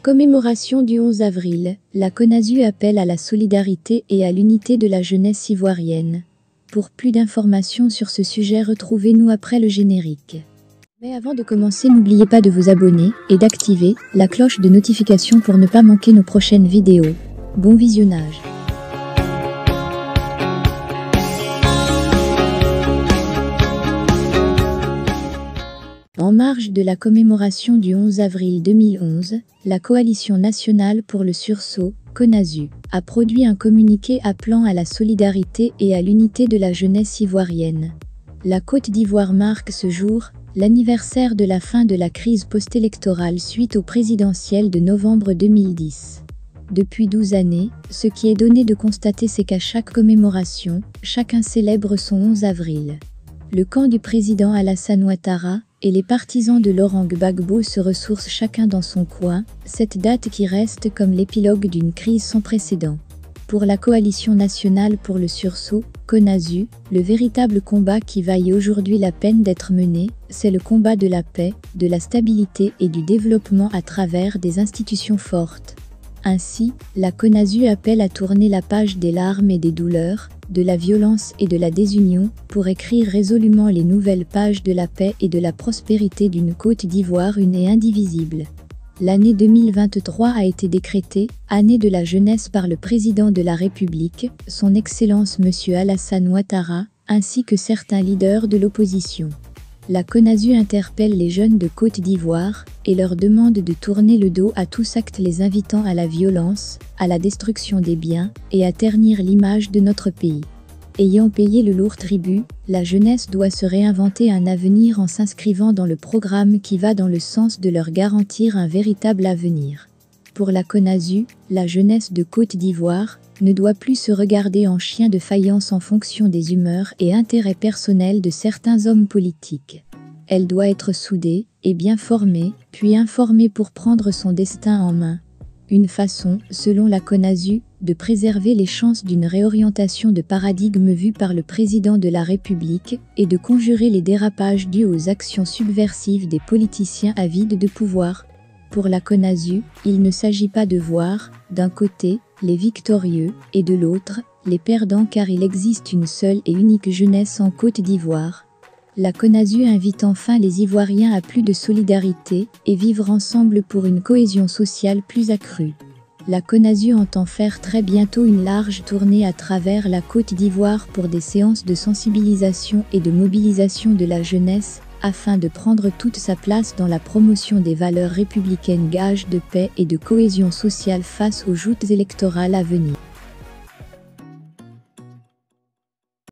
Commémoration du 11 avril, la CONASU appelle à la solidarité et à l'unité de la jeunesse ivoirienne. Pour plus d'informations sur ce sujet, retrouvez-nous après le générique. Mais avant de commencer, n'oubliez pas de vous abonner et d'activer la cloche de notification pour ne pas manquer nos prochaines vidéos. Bon visionnage. En marge de la commémoration du 11 avril 2011, la Coalition nationale pour le sursaut, CONASU, a produit un communiqué appelant à la solidarité et à l'unité de la jeunesse ivoirienne. La Côte d'Ivoire marque ce jour l'anniversaire de la fin de la crise post-électorale suite au présidentiel de novembre 2010. Depuis 12 années, ce qui est donné de constater, c'est qu'à chaque commémoration, chacun célèbre son 11 avril. Le camp du président Alassane Ouattara et les partisans de Laurent Gbagbo se ressourcent chacun dans son coin, cette date qui reste comme l'épilogue d'une crise sans précédent. Pour la Coalition nationale pour le sursaut, CONASU, le véritable combat qui vaille aujourd'hui la peine d'être mené, c'est le combat de la paix, de la stabilité et du développement à travers des institutions fortes. Ainsi, la CONASU appelle à tourner la page des larmes et des douleurs, de la violence et de la désunion, pour écrire résolument les nouvelles pages de la paix et de la prospérité d'une Côte d'Ivoire une et indivisible. L'année 2023 a été décrétée année de la jeunesse par le président de la République, son Excellence M. Alassane Ouattara, ainsi que certains leaders de l'opposition. La CONASU interpelle les jeunes de Côte d'Ivoire et leur demande de tourner le dos à tous actes les invitant à la violence, à la destruction des biens et à ternir l'image de notre pays. Ayant payé le lourd tribut, la jeunesse doit se réinventer un avenir en s'inscrivant dans le programme qui va dans le sens de leur garantir un véritable avenir. Pour la CONASU, la jeunesse de Côte d'Ivoire ne doit plus se regarder en chien de faïence en fonction des humeurs et intérêts personnels de certains hommes politiques. Elle doit être soudée et bien formée, puis informée pour prendre son destin en main. Une façon, selon la CONASU, de préserver les chances d'une réorientation de paradigme vue par le président de la République et de conjurer les dérapages dus aux actions subversives des politiciens avides de pouvoir. Pour la CONASU, il ne s'agit pas de voir, d'un côté, les victorieux, et de l'autre, les perdants, car il existe une seule et unique jeunesse en Côte d'Ivoire. La CONASU invite enfin les Ivoiriens à plus de solidarité et vivre ensemble pour une cohésion sociale plus accrue. La CONASU entend faire très bientôt une large tournée à travers la Côte d'Ivoire pour des séances de sensibilisation et de mobilisation de la jeunesse, afin de prendre toute sa place dans la promotion des valeurs républicaines, gage de paix et de cohésion sociale face aux joutes électorales à venir.